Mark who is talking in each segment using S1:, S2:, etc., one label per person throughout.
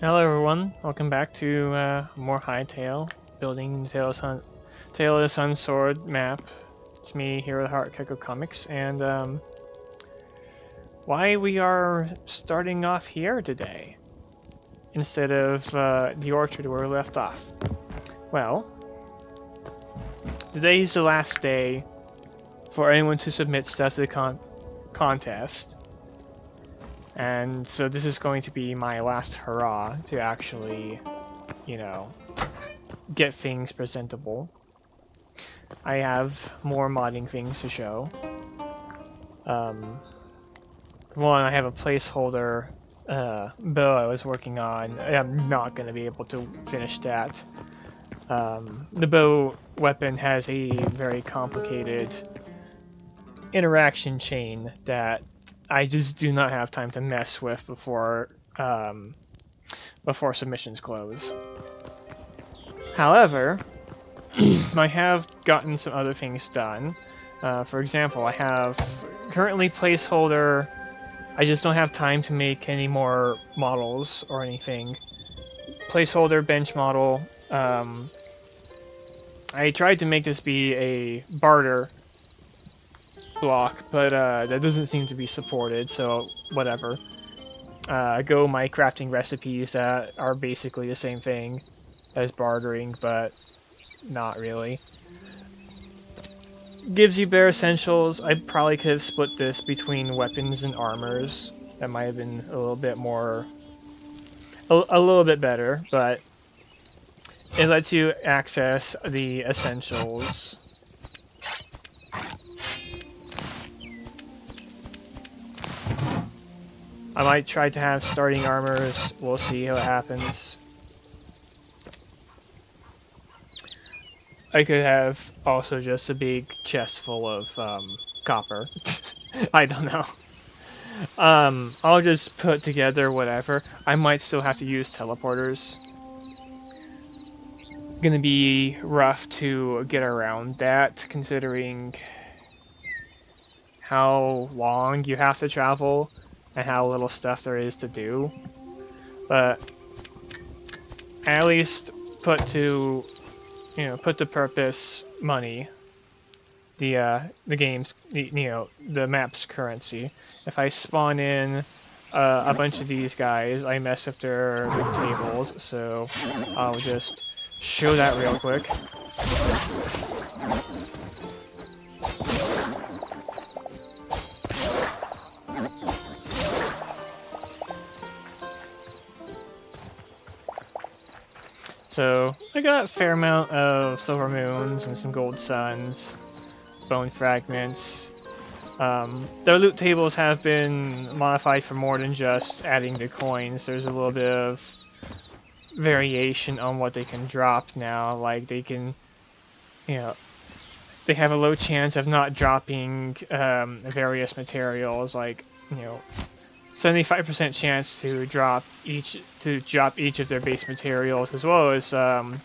S1: Hello everyone, welcome back to more Hytale, building Tale of the Sunsword map. It's me here with Heart Keko Comics, and why we are starting off here today instead of the orchard where we left off. Well, today is the last day for anyone to submit stuff to the contest, and so this is going to be my last hurrah to actually, you know, get things presentable. I have more modding things to show. One, I have a placeholder bow I was working on. I'm not going to be able to finish that. The bow weapon has a very complicated interaction chain that I just do not have time to mess with before submissions close. However, I have gotten some other things done. For example, I have currently placeholder. I just don't have time to make any more models or anything. Placeholder bench model. I tried to make this be a barter block, but that doesn't seem to be supported, so whatever. Go my crafting recipes that are basically the same thing as bartering, but not really. Gives you bare essentials. I probably could have split this between weapons and armors. That might have been a little bit more, a little bit better, but it lets you access the essentials. I might try to have starting armors. We'll see how it happens. I could have also just a big chest full of copper. I don't know. I'll just put together whatever. I might still have to use teleporters. Gonna be rough to get around that, considering how long you have to travel and how little stuff there is to do. But I at least put to purpose money, the game's, the map's currency. If I spawn in a bunch of these guys, I mess with their loot tables, so I'll just show that real quick. So I got a fair amount of silver moons and some gold suns, bone fragments. Their loot tables have been modified for more than just adding the coins. There's a little bit of variation on what they can drop now. Like they can, they have a low chance of not dropping various materials. Like 75% chance to drop each of their base materials, as well as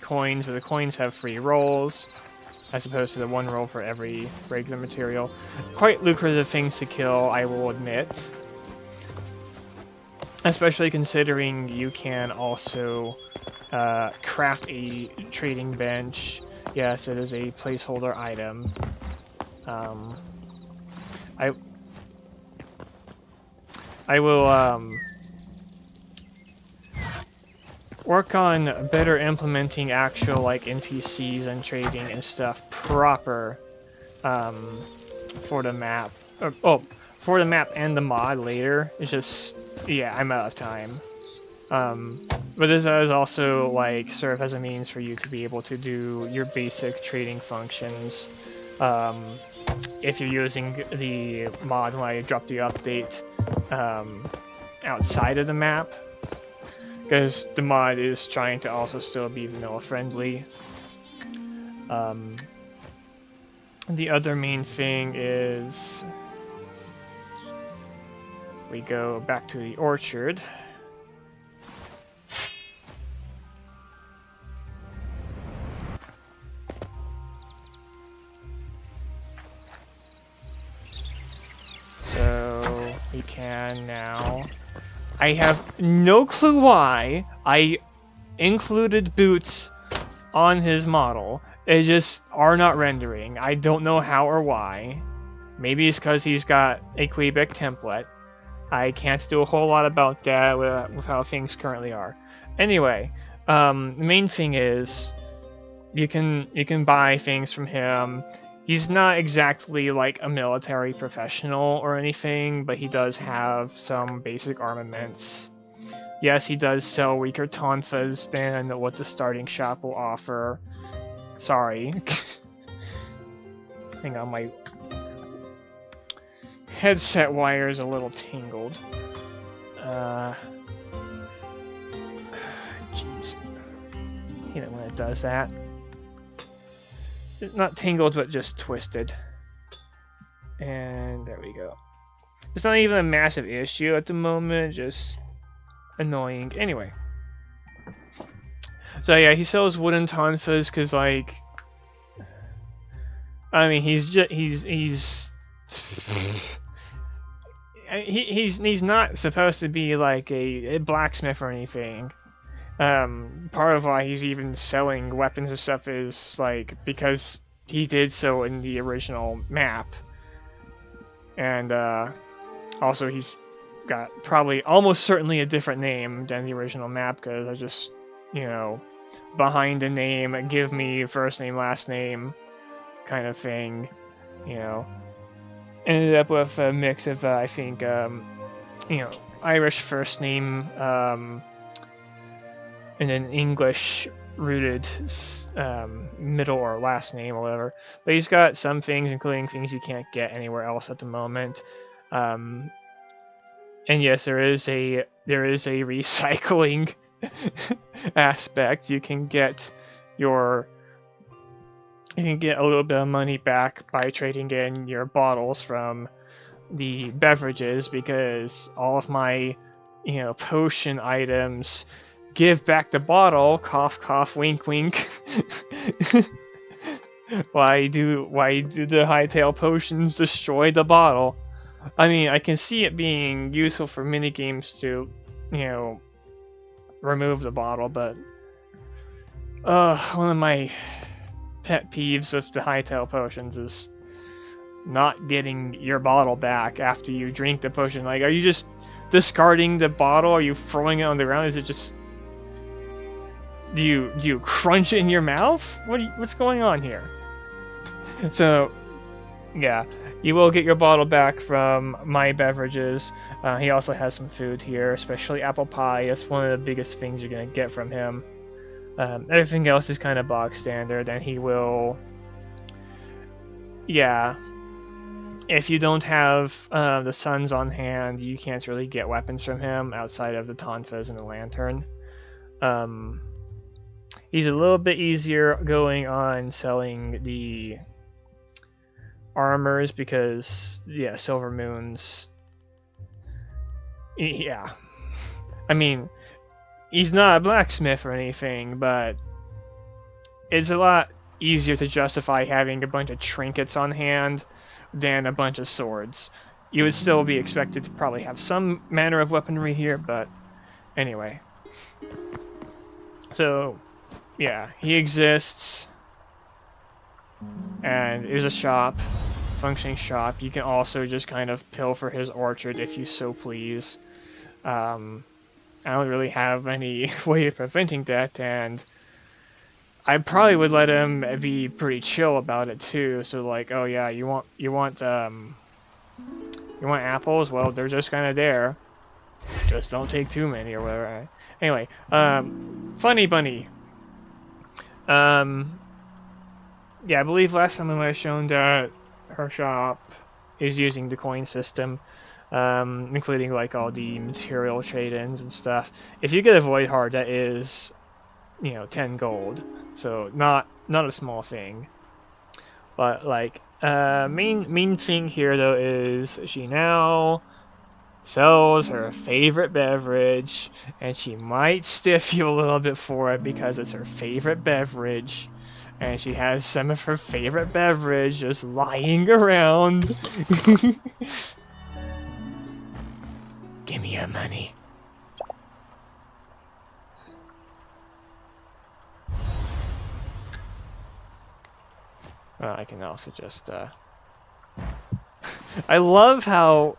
S1: coins, where the coins have 3 rolls as opposed to the 1 roll for every regular material. Quite lucrative things to kill, I will admit. Especially considering you can also craft a trading bench. Yes, it is a placeholder item. I will work on better implementing actual NPCs and trading and stuff proper for the map. For the map and the mod later. It's just, yeah, I'm out of time. But this does also serve as a means for you to be able to do your basic trading functions. If you're using the mod when I drop the update outside of the map, because the mod is trying to also still be vanilla friendly. The other main thing is we go back to the orchard. So we can now I have no clue why I included boots on his model. They just are not rendering. I don't know how or why. Maybe it's because he's got a Quebec template. I can't do a whole lot about that with how things currently are. Anyway, the main thing is you can buy things from him. He's not exactly like a military professional or anything, but he does have some basic armaments. Yes, he does sell weaker tonfas than what the starting shop will offer. Sorry. Hang on, my headset wire is a little tangled. Jeez. I hate it when it does that. It's not tangled, but just twisted. And there we go. It's not even a massive issue at the moment, just annoying. Anyway. So yeah, he sells wooden tonfas because, like, I mean, he's not supposed to be like a blacksmith or anything. Part of why he's even selling weapons and stuff is like because he did so in the original map, and also he's got probably almost certainly a different name than the original map because I just, you know, behind a name, give me first name, last name kind of thing, you know. Ended up with a mix of, I think, you know, Irish first name, and then English-rooted middle or last name or whatever. But he's got some things, including things you can't get anywhere else at the moment. And yes, there is a recycling aspect. You can get a little bit of money back by trading in your bottles from the beverages, because all of my, you know, potion items give back the bottle. Cough, cough, wink, wink. Why do the Hytale potions destroy the bottle? I mean, I can see it being useful for minigames to, you know, remove the bottle, but one of my pet peeves with the Hytale potions is not getting your bottle back after you drink the potion. Like, are you just discarding the bottle? Are you throwing it on the ground? Is it just... Do you crunch it in your mouth? What's going on here? So, yeah, you will get your bottle back from my beverages. He also has some food here, especially apple pie. That's one of the biggest things you're gonna get from him. Everything else is kind of box standard, and he will... Yeah. If you don't have the suns on hand, you can't really get weapons from him outside of the tonfas and the lantern. He's a little bit easier going on selling the armors because, yeah, Silver Moons... Yeah. I mean, he's not a blacksmith or anything, but it's a lot easier to justify having a bunch of trinkets on hand than a bunch of swords. You would still be expected to probably have some manner of weaponry here, but anyway. So, yeah, he exists and is a shop, functioning shop. You can also just kind of pilfer his orchard if you so please. I don't really have any way of preventing that, and I probably would let him be pretty chill about it too. So like, oh yeah, you want apples? Well, they're just kind of there. Just don't take too many or whatever. Anyway, Funny Bunny. Yeah, I believe last time I might have shown that her shop is using the coin system, including like all the material trade-ins and stuff. If you get a void heart, that is, you know, 10 gold, so not a small thing. But like, main thing here though is she now sells her favorite beverage, and she might stiff you a little bit for it because it's her favorite beverage, and she has some of her favorite beverage just lying around. Give me your money. I can also just, I love how,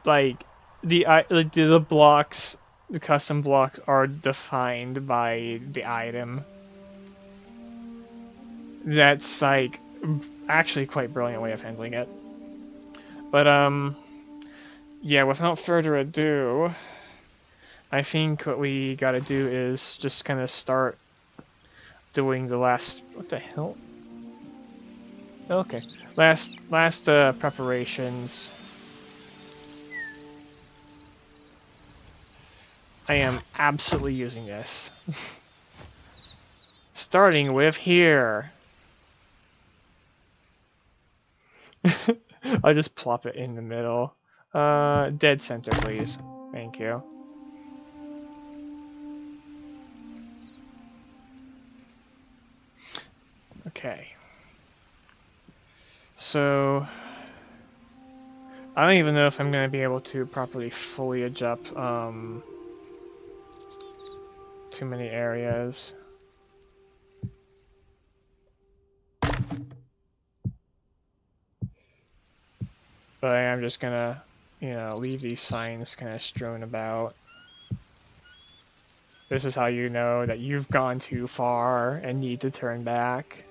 S1: like, the blocks, the custom blocks are defined by the item. That's, like, actually quite brilliant way of handling it. But, yeah, without further ado, I think what we gotta do is just kind of start doing the last, what the hell? Okay, last preparations. I am absolutely using this. Starting with here. I'll just plop it in the middle. Dead center, please. Thank you. Okay. So, I don't even know if I'm gonna be able to properly foliage up too many areas. But I am just gonna, you know, leave these signs kind of strewn about. This is how you know that you've gone too far and need to turn back.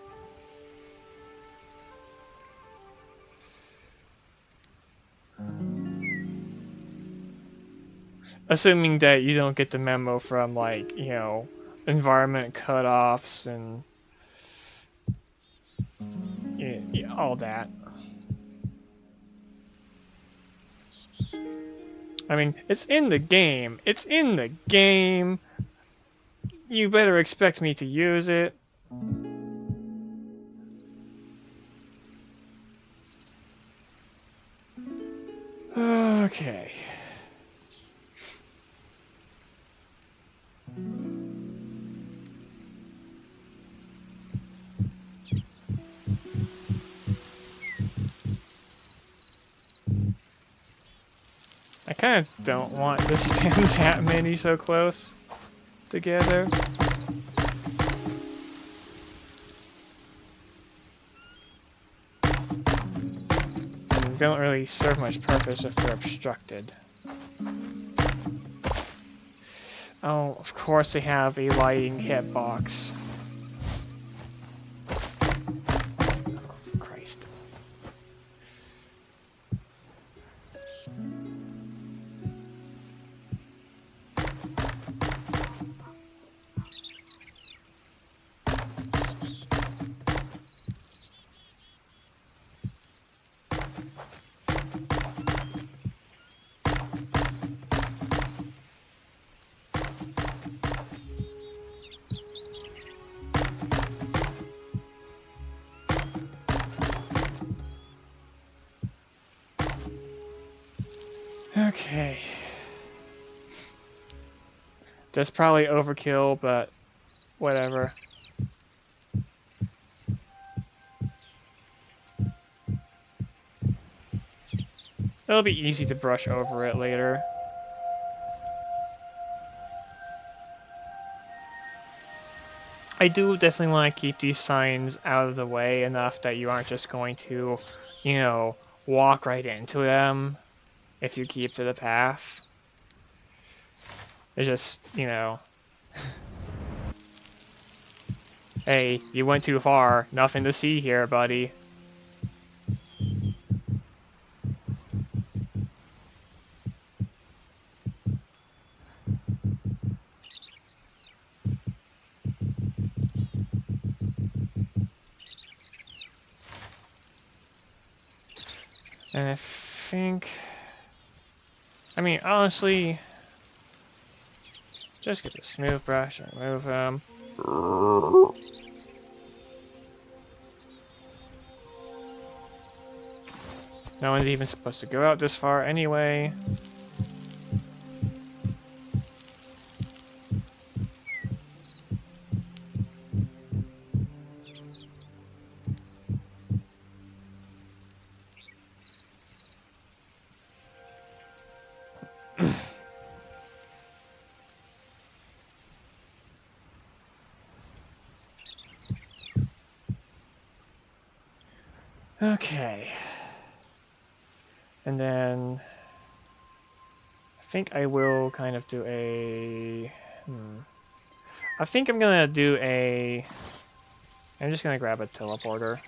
S1: Assuming that you don't get the memo from, like, you know, environment cutoffs and yeah, all that. I mean, it's in the game. It's in the game. You better expect me to use it. Okay. I kind of don't want to spam that many so close together. And don't really serve much purpose if they're obstructed. Oh, of course they have a lighting hitbox. Oh, Christ. Okay. That's probably overkill, but whatever. It'll be easy to brush over it later. I do definitely want to keep these signs out of the way enough that you aren't just going to, you know, walk right into them if you keep to the path. It's just, you know, hey, you went too far. Nothing to see here, buddy. And I think... I mean, honestly... Just get the smooth brush and remove them. No one's even supposed to go out this far anyway. Okay. And then I think I will kind of do a... I think I'm gonna do a... I'm just gonna grab a teleporter.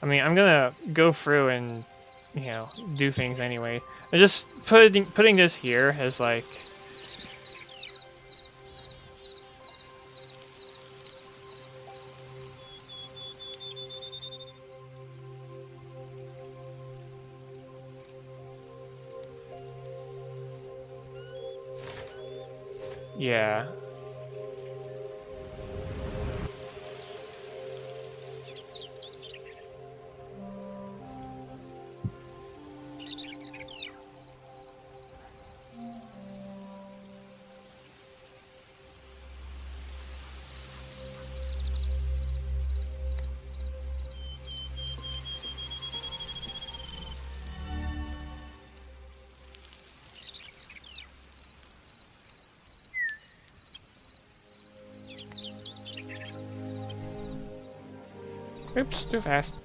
S1: I mean, I'm gonna go through and, you know, do things anyway. And just putting this here as like... Yeah. Oops, too fast.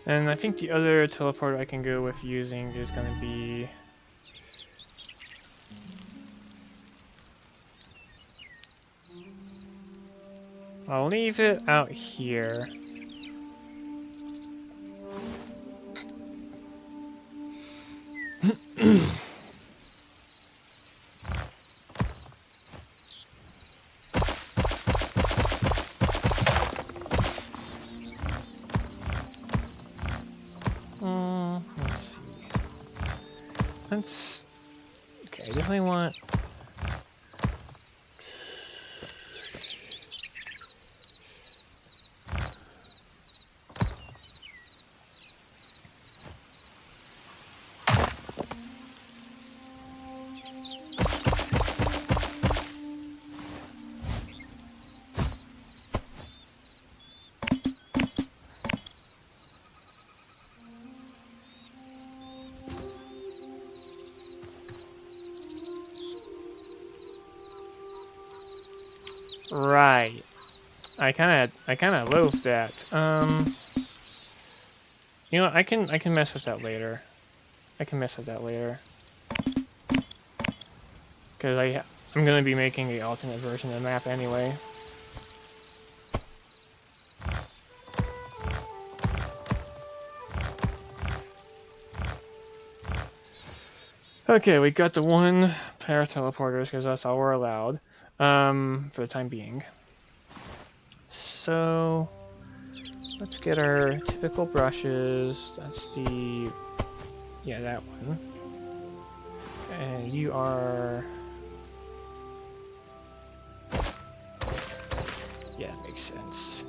S1: And I think the other teleporter I can go with using is gonna be... I'll leave it out here. Let's see. Let's... Okay, I definitely want... Right. I kind of loathe that. You know, I can mess with that later. I can mess with that later. Because I'm gonna be making the alternate version of the map anyway. Okay, we got the one pair of teleporters because that's all we're allowed. For the time being. So let's get our typical brushes. That's the... Yeah, that one. And you are... Yeah, that makes sense.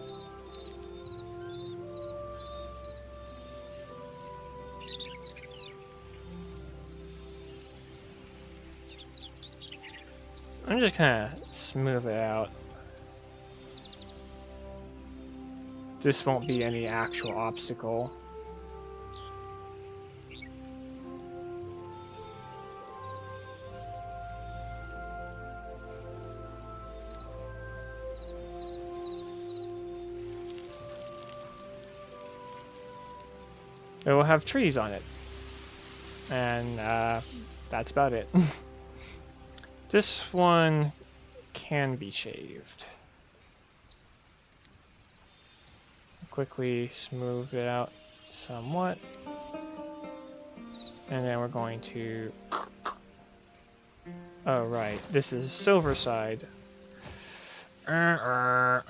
S1: I'm just gonna smooth it out. This won't be any actual obstacle. It will have trees on it. And that's about it. This one can be shaved. Quickly smooth it out somewhat. And then we're going to... Oh, right. This is silver side. And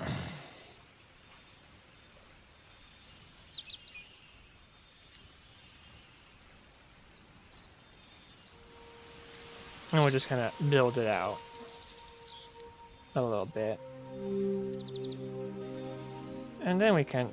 S1: we'll just kind of build it out a little bit. And then we can...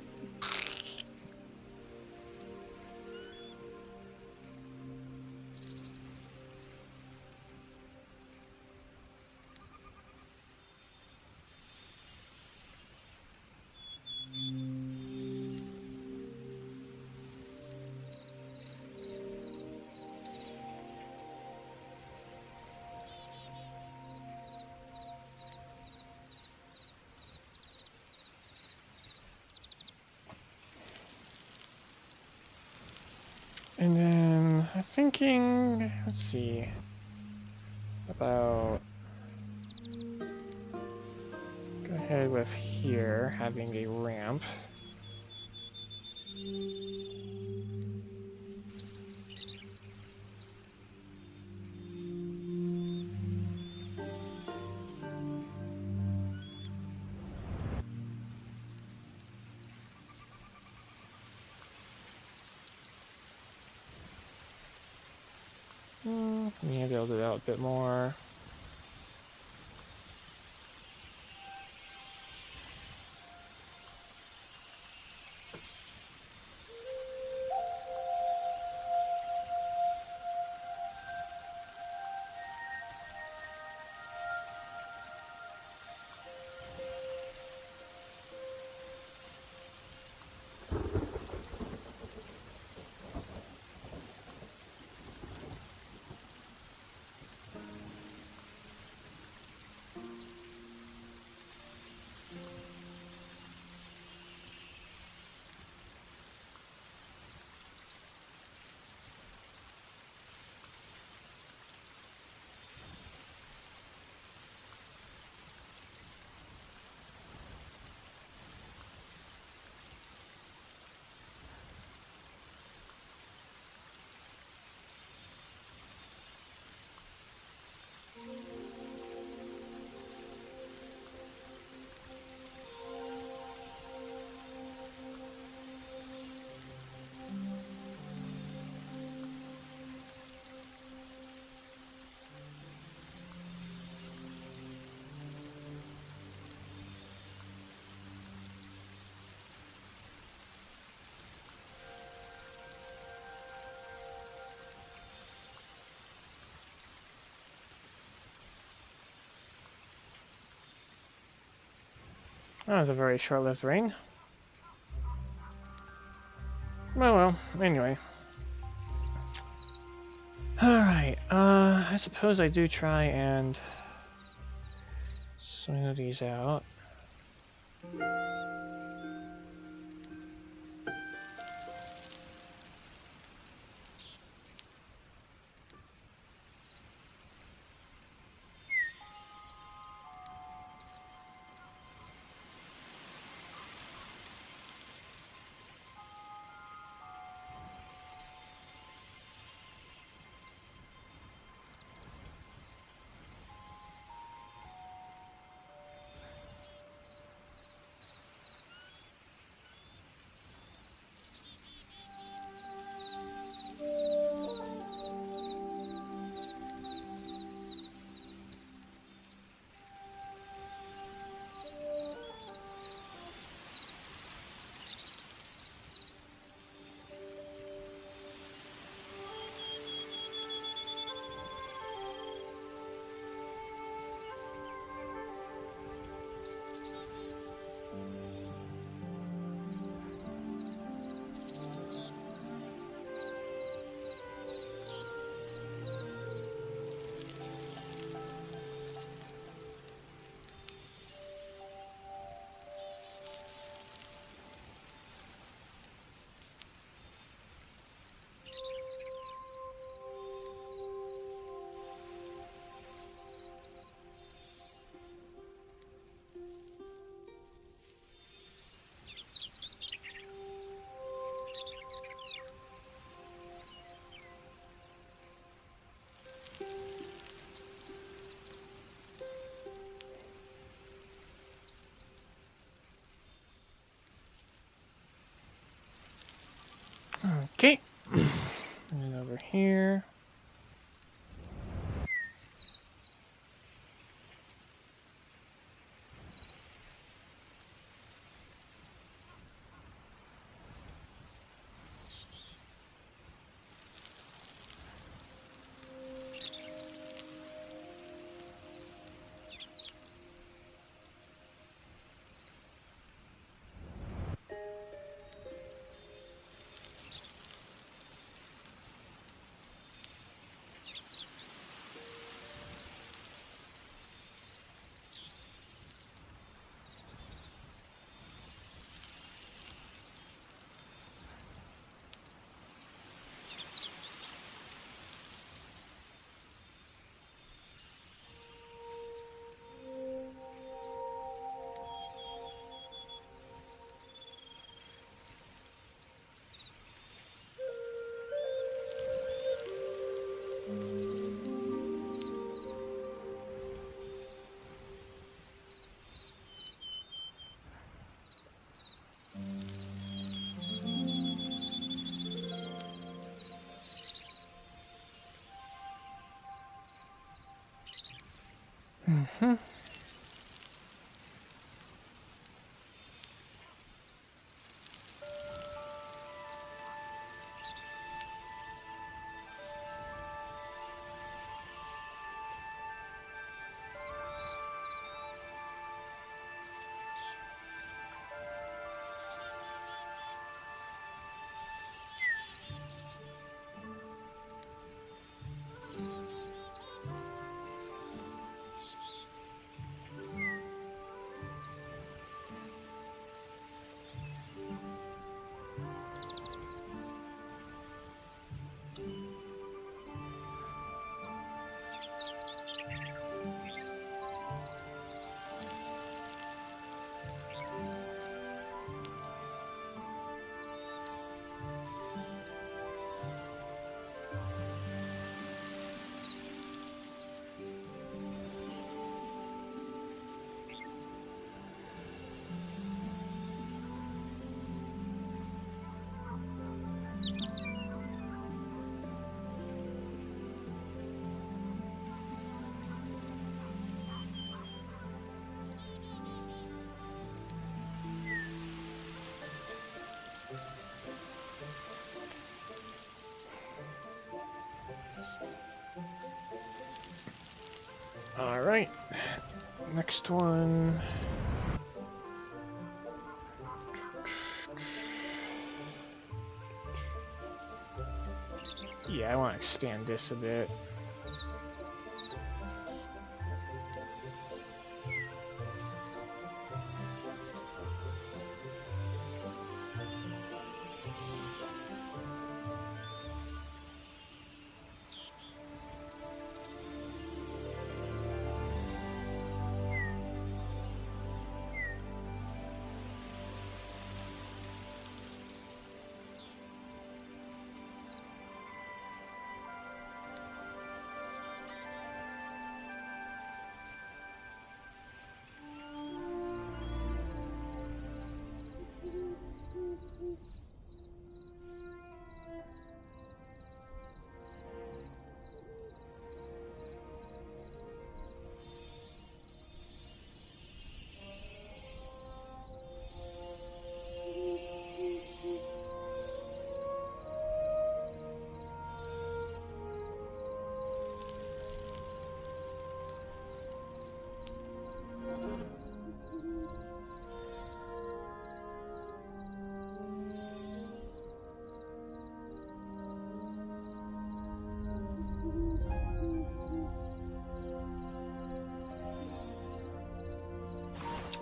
S1: And then I'm thinking, let's see, about go ahead with here having a ramp. Maybe I'll do that a bit more. That was a very short-lived rain. Well, anyway. Alright, I suppose I do try and smooth these out. Okay. And then over here. Mm-hmm. Alright. Next one. Yeah, I want to expand this a bit.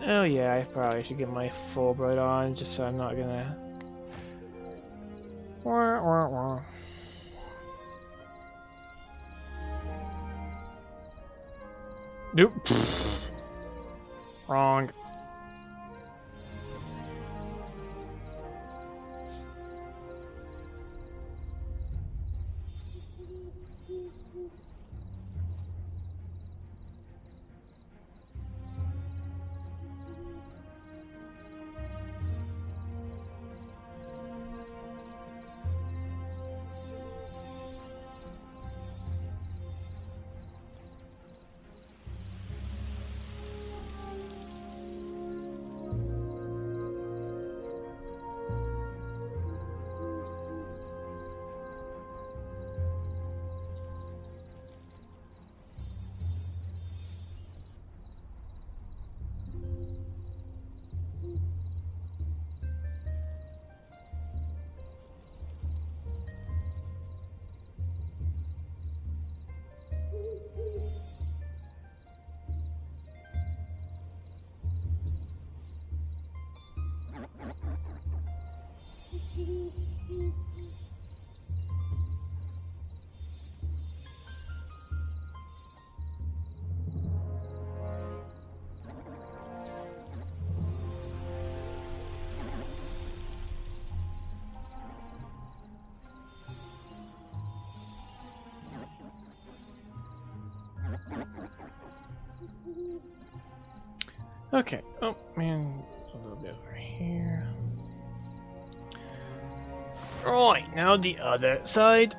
S1: Oh yeah, I probably should get my Fulbright on, just so I'm not gonna... Wah, wah, wah. Nope. Wrong. Okay. Oh, man. A little bit over here. Right, now the other side.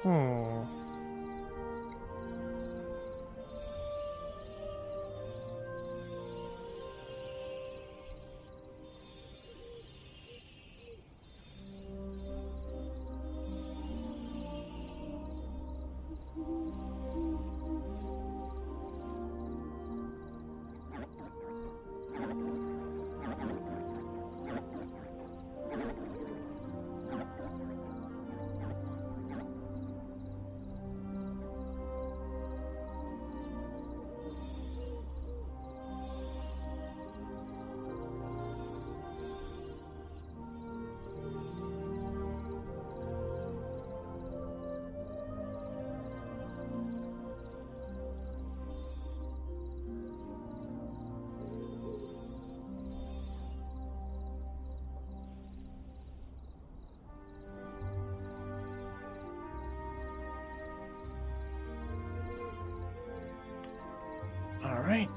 S1: Hmm. All right.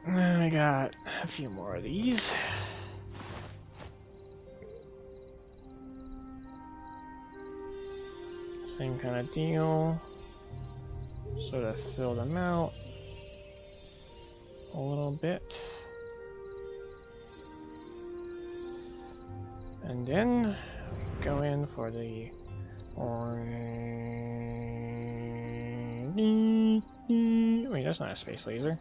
S1: I got a few more of these. Same kind of deal. Sort of fill them out a little bit. And then go in for the wait, that's not a space laser.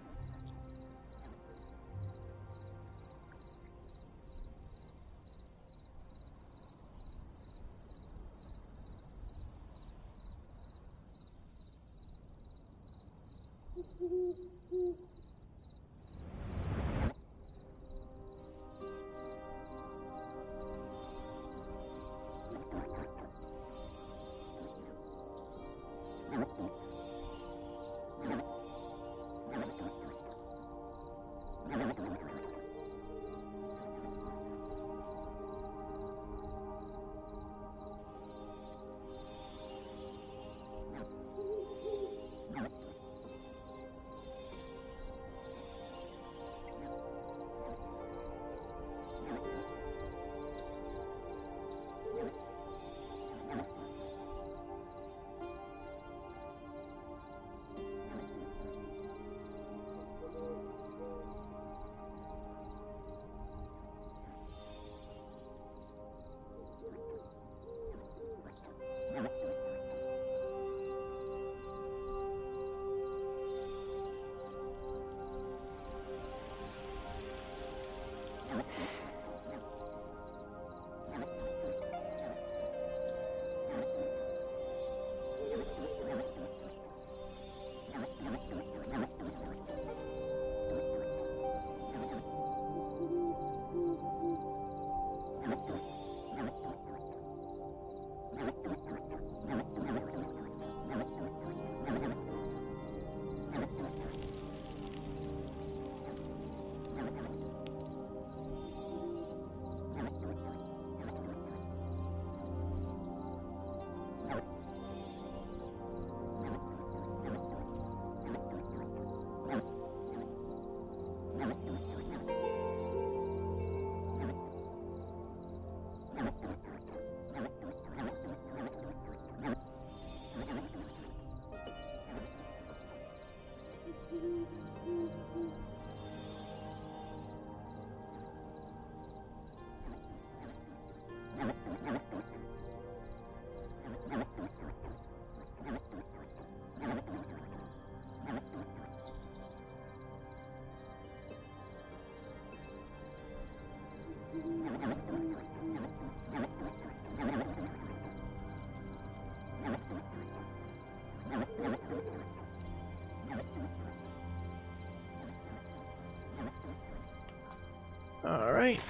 S1: Alright.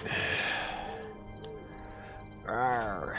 S1: Arr.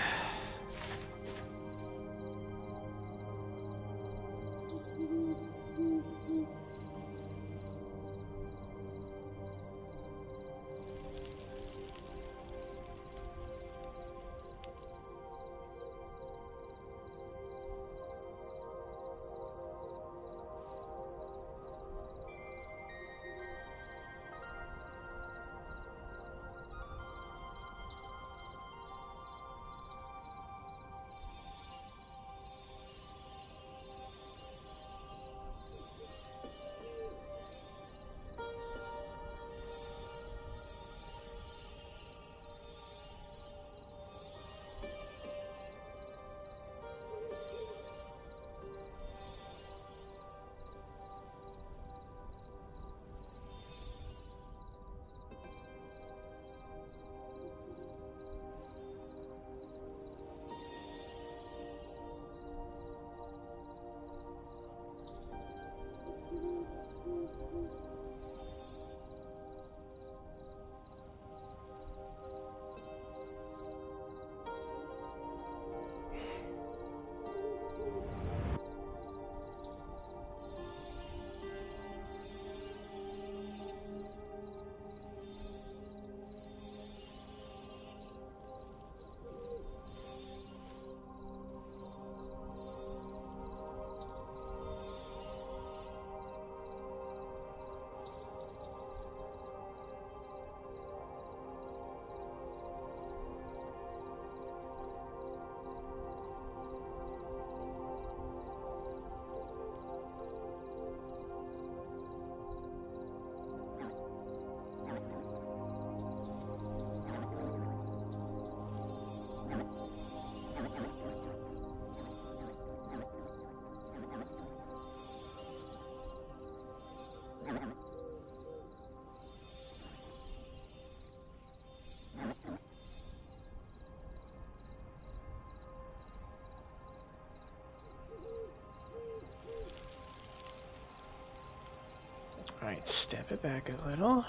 S1: Alright, step it back a little.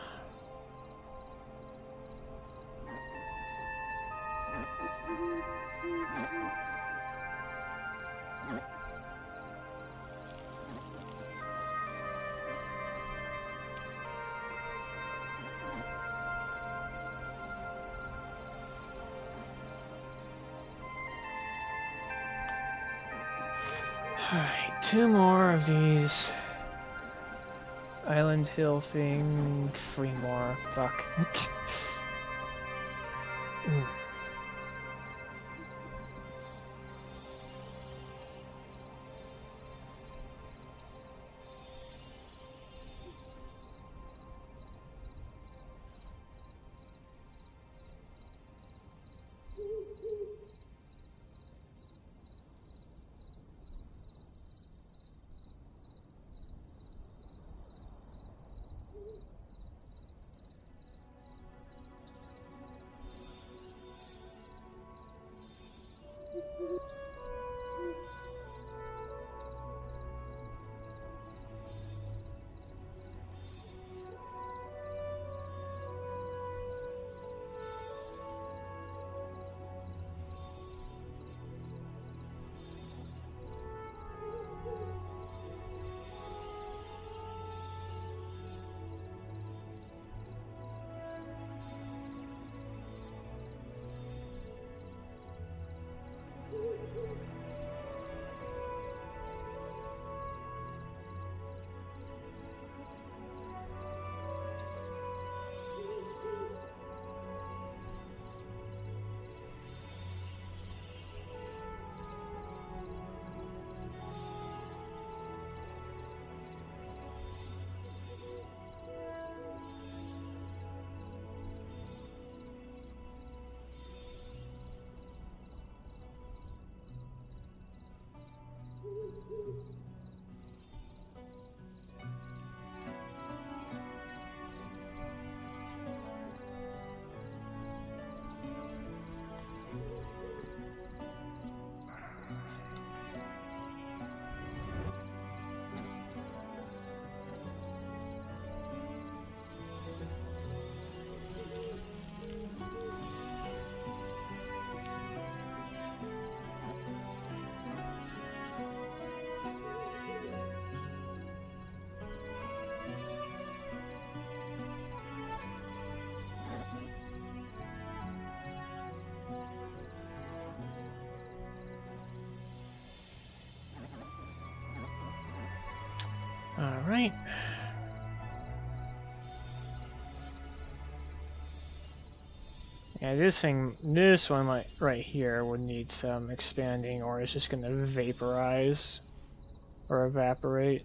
S1: Alright, 2 more of these. Island hill thing. 3 more. Fuck. right. Yeah, this one like right here would need some expanding, or it's just gonna vaporize or evaporate.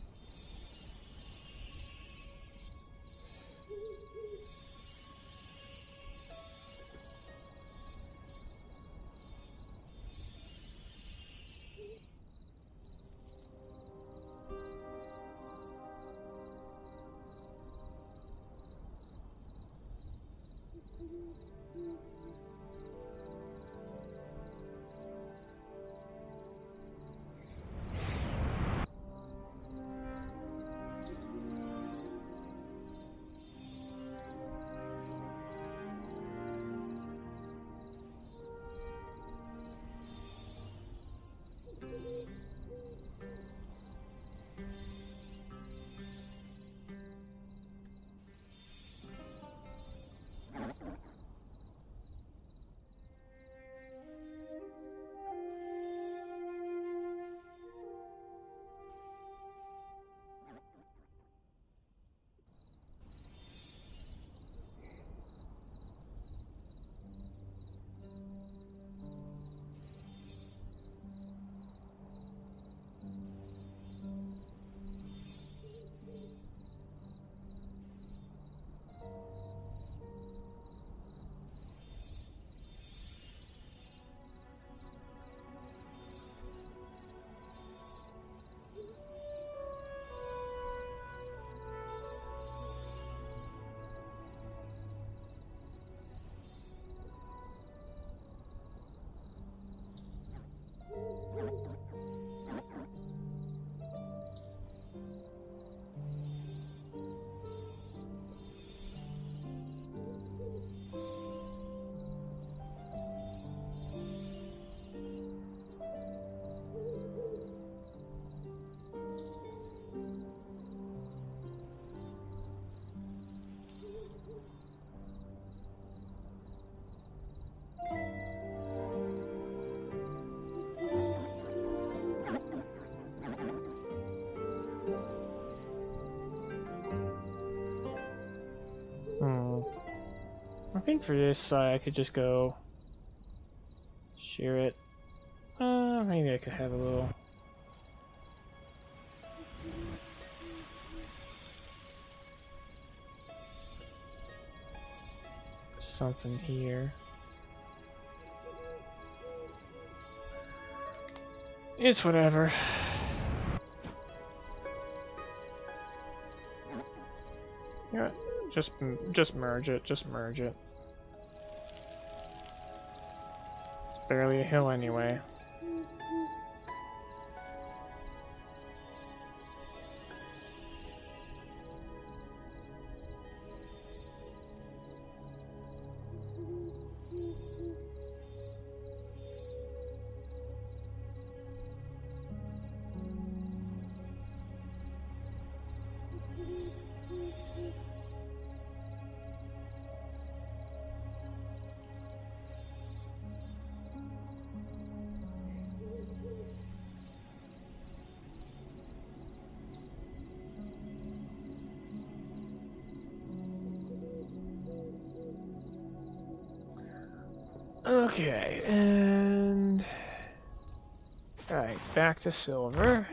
S1: I think for this side I could just go shear it. Maybe I could have a little something here. It's whatever. You know what? Just merge it. Just merge it. It's barely a hill anyway. Okay, and alright, back to silver.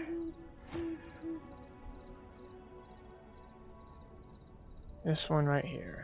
S1: This one right here.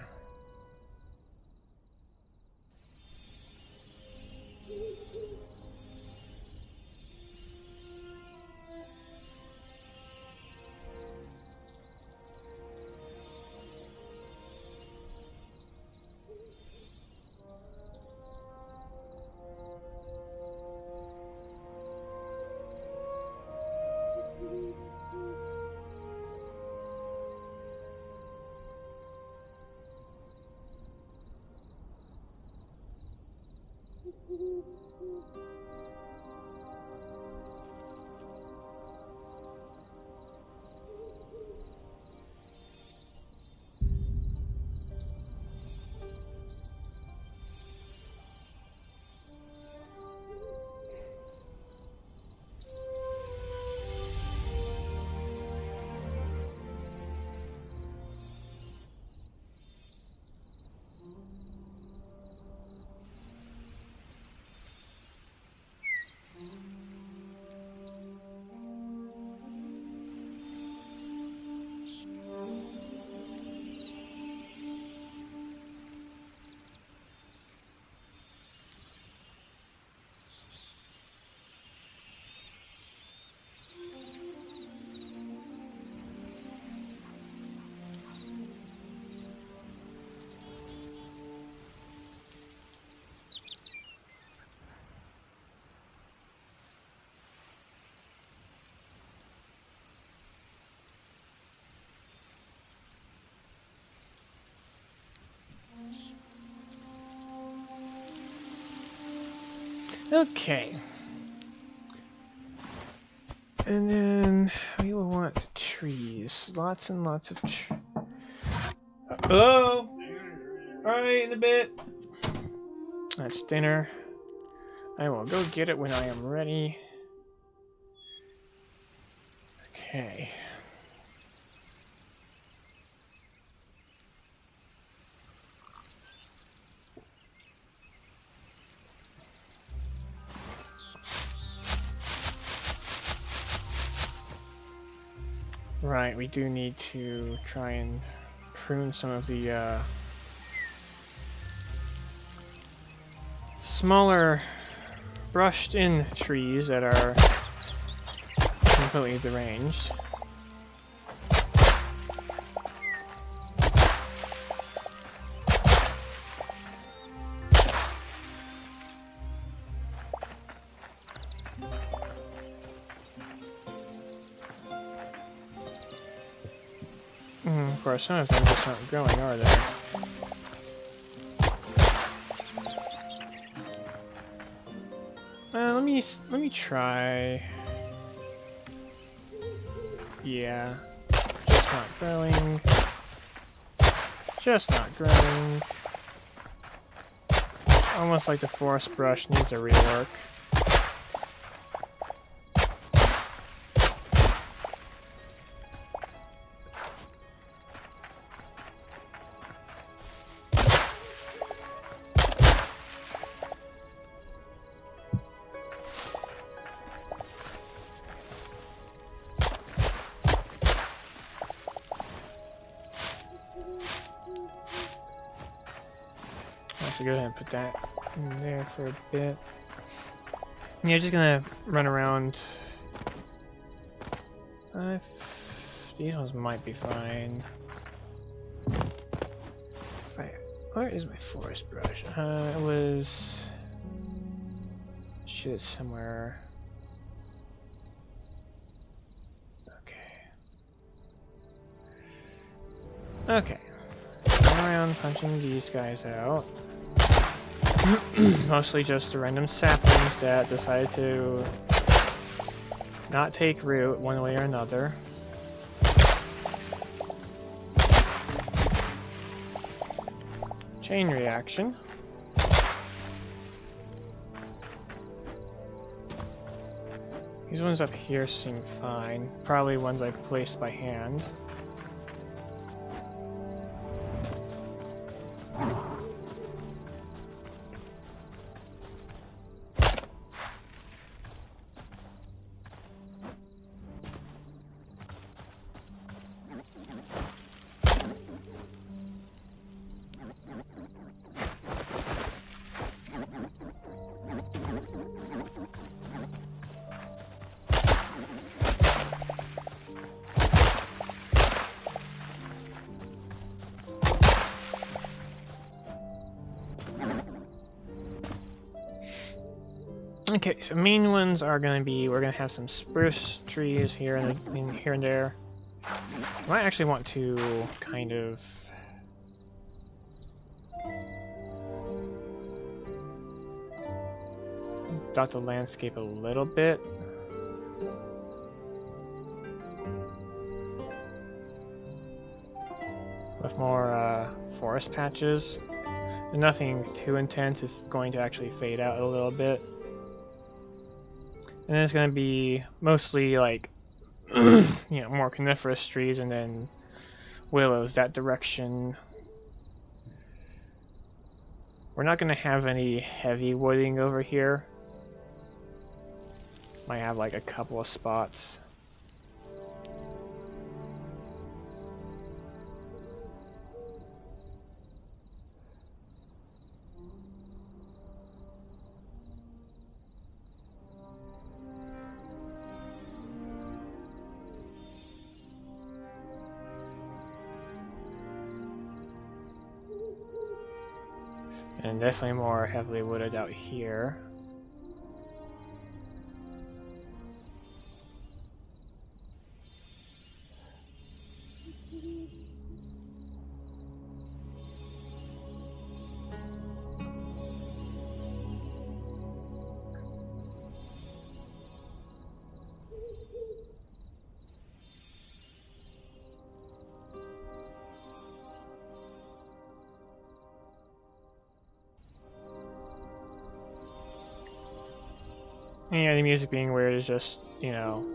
S1: Okay. And then we will want trees. Lots and lots of trees. Hello? Alright, in a bit. That's dinner. I will go get it when I am ready. Okay. Right, we do need to try and prune some of the smaller brushed in trees that are completely deranged. Of course, some of them just aren't growing, are they? Let me try. Yeah, just not growing. Just not growing. Almost like the forest brush needs a rework. Go ahead and put that in there for a bit. Yeah, just gonna run around. These ones might be fine. Right, where is my forest brush? It was... shit, somewhere. Okay. Okay. Run around punching these guys out. Mostly just the random saplings that decided to not take root one way or another. Chain reaction. These ones up here seem fine. Probably ones I've placed by hand. Okay, so main ones are going to be, we're going to have some spruce trees here and here and there. I might actually want to kind of dot the landscape a little bit. With more forest patches. And nothing too intense, it's going to actually fade out a little bit. And then it's going to be mostly like, you know, more coniferous trees and then willows that direction. We're not going to have any heavy wooding over here. Might have like a couple of spots. And definitely more heavily wooded out here. And yeah, the music being weird is just, you know,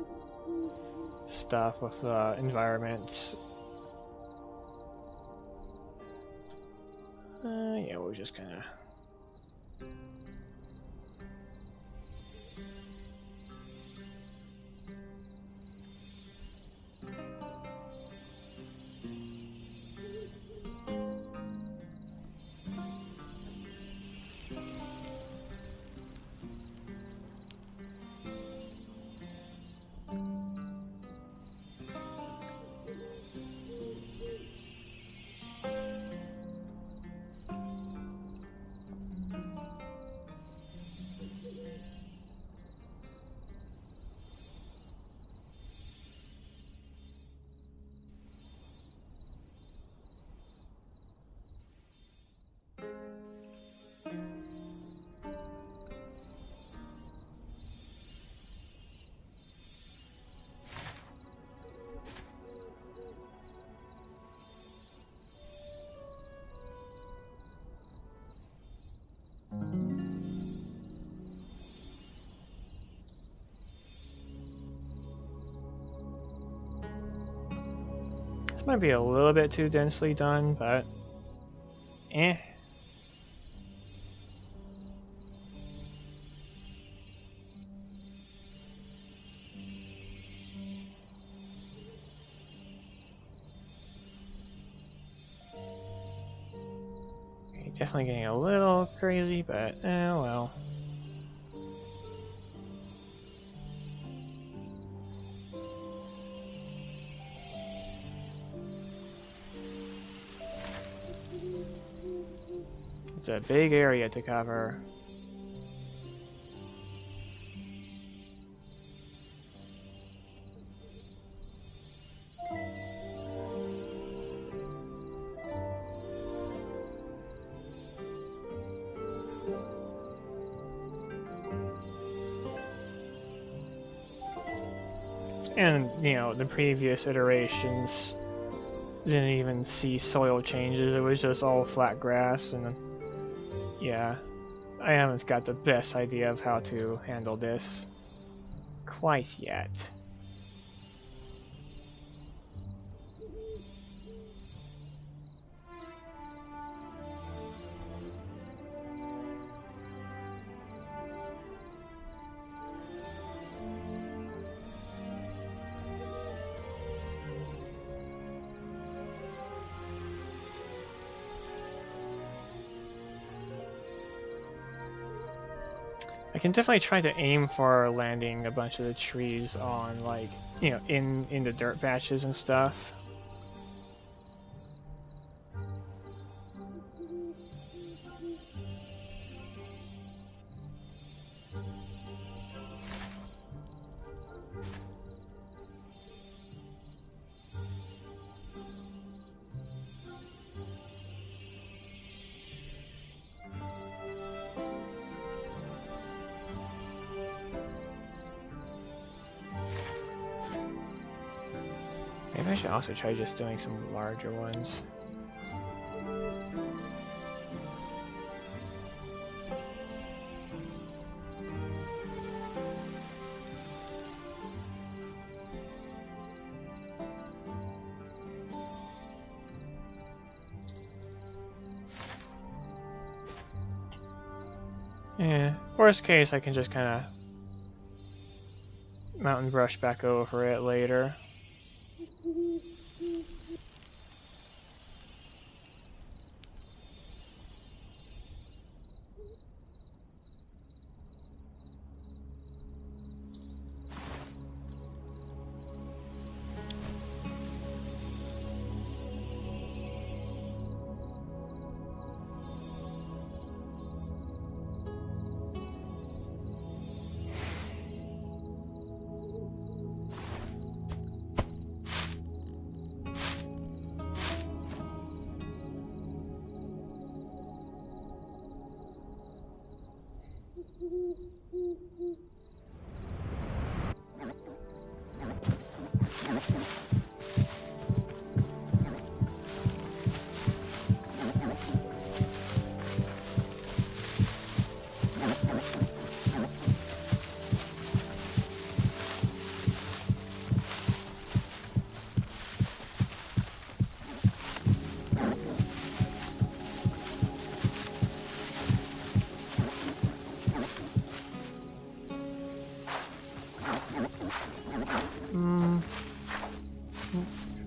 S1: stuff with environments. Yeah, we'll just kind of. This might be a little bit too densely done, but eh. Definitely getting a little crazy, but well. It's a big area to cover. And, you know, the previous iterations didn't even see soil changes. It was just all flat grass, and yeah, I haven't got the best idea of how to handle this quite yet. I can definitely try to aim for landing a bunch of the trees on, like, you know, in the dirt patches and stuff. Maybe I should also try just doing some larger ones. Yeah, worst case I can just kind of mountain brush back over it later.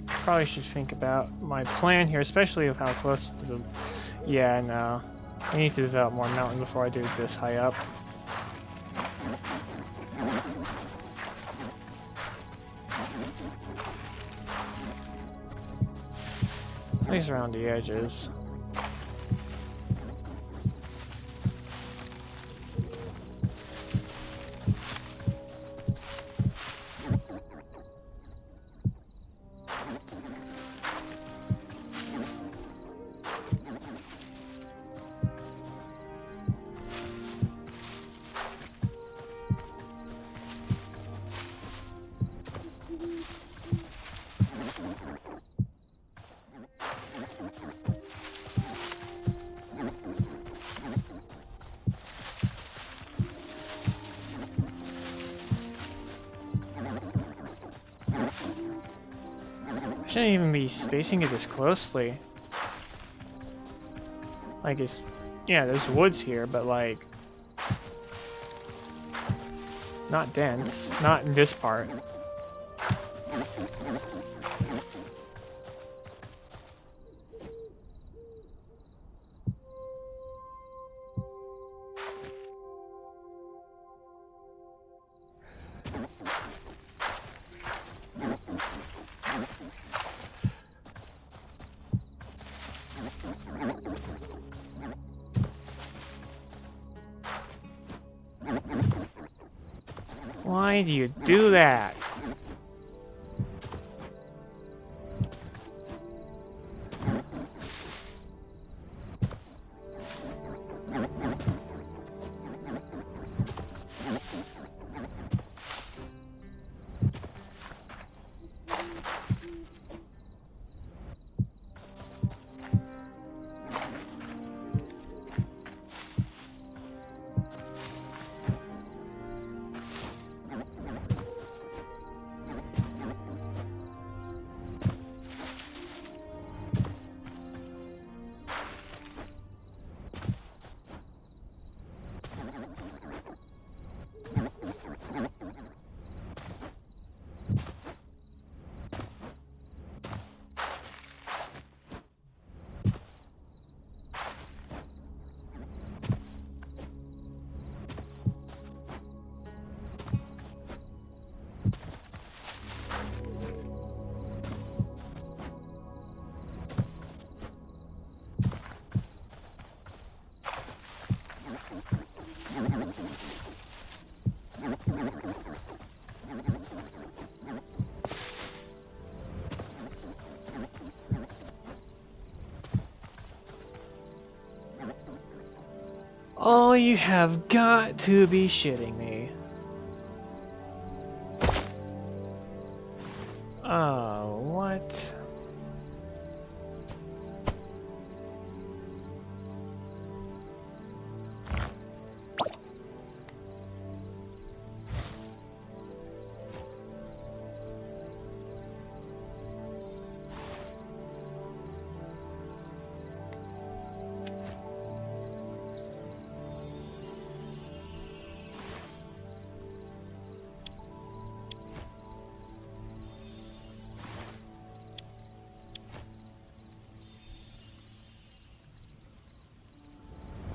S1: Probably should think about my plan here, especially of how close to the... Yeah, no. I need to develop more mountain before I do this high up. At least around the edges. I shouldn't even be spacing it this closely. Like, it's... Yeah, there's woods here, but like... Not dense. Not in this part. Why do you do that? Oh, you have got to be shitting me. Oh, what?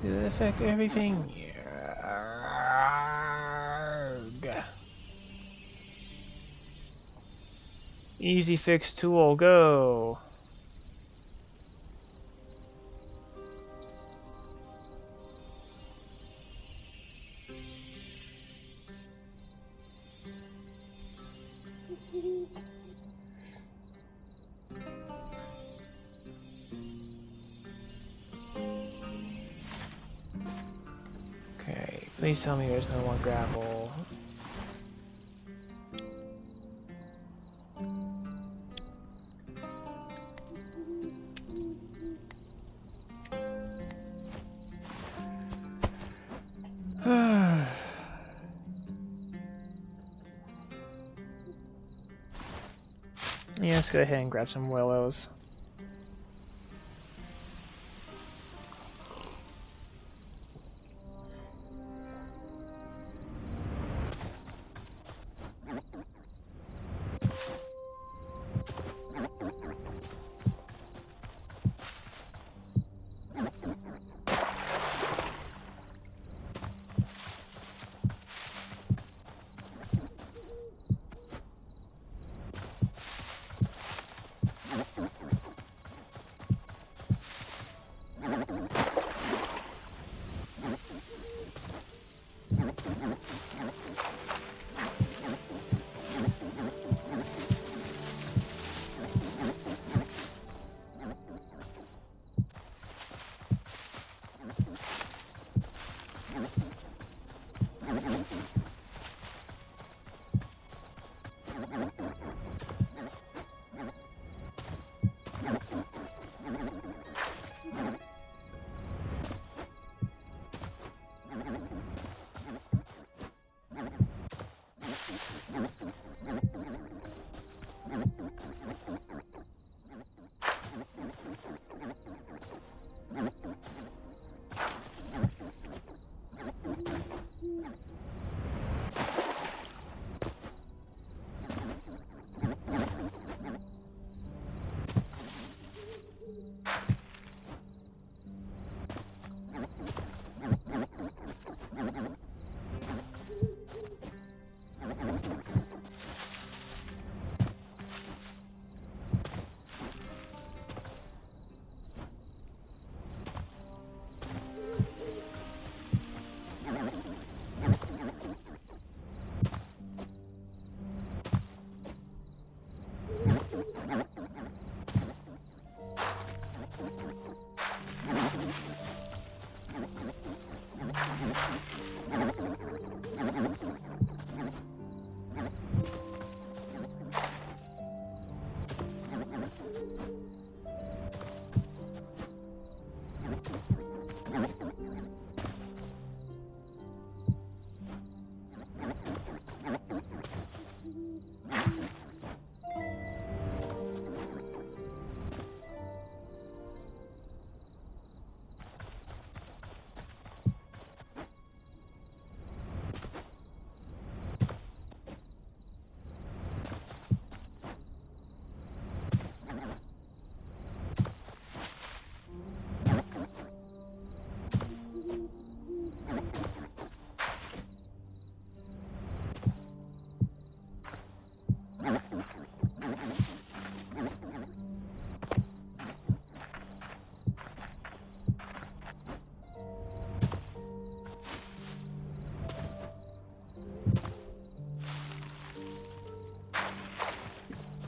S1: Did it affect everything? Yarg. Easy fix tool, go. Okay, please tell me there's no more gravel. Yeah, let's go ahead and grab some willows.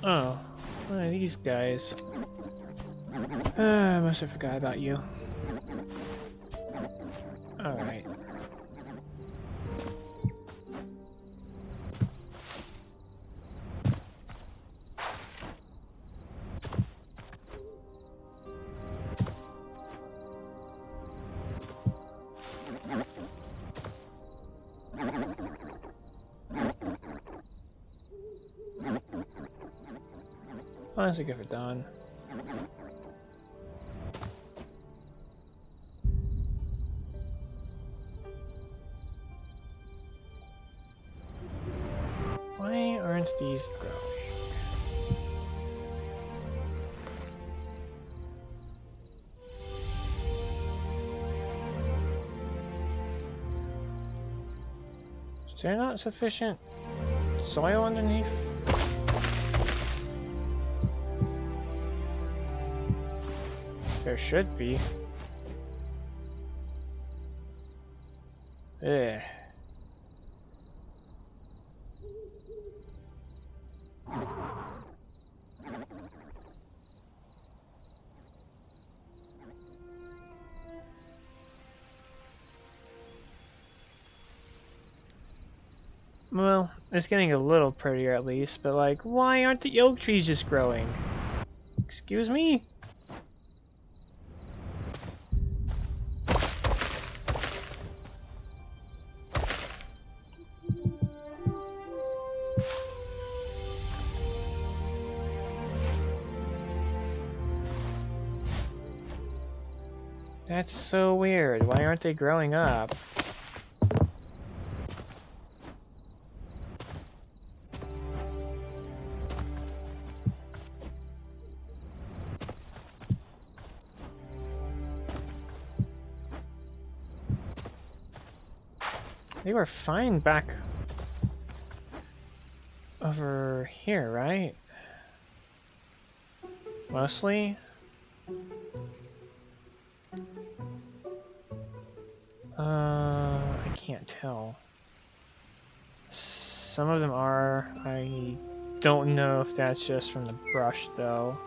S1: Oh, one of these guys. I must have forgot about you. Alright. Honestly, give it done. Why aren't these growing? Is there not sufficient soil underneath? There should be. Ugh. Well, it's getting a little prettier at least, but like, why aren't the oak trees just growing? Excuse me? That's so weird. Why aren't they growing up? They were fine back over here, right? Mostly? I can't tell. Some of them are. I don't know if that's just from the brush, though.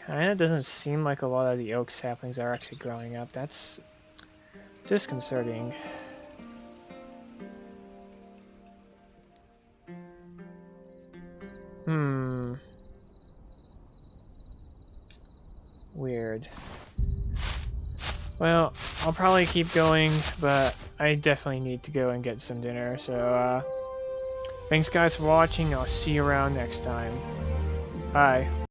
S1: Kinda doesn't seem like a lot of the oak saplings are actually growing up. That's disconcerting. Weird. Well, I'll probably keep going, but I definitely need to go and get some dinner, so thanks guys for watching. I'll see you around next time. Bye.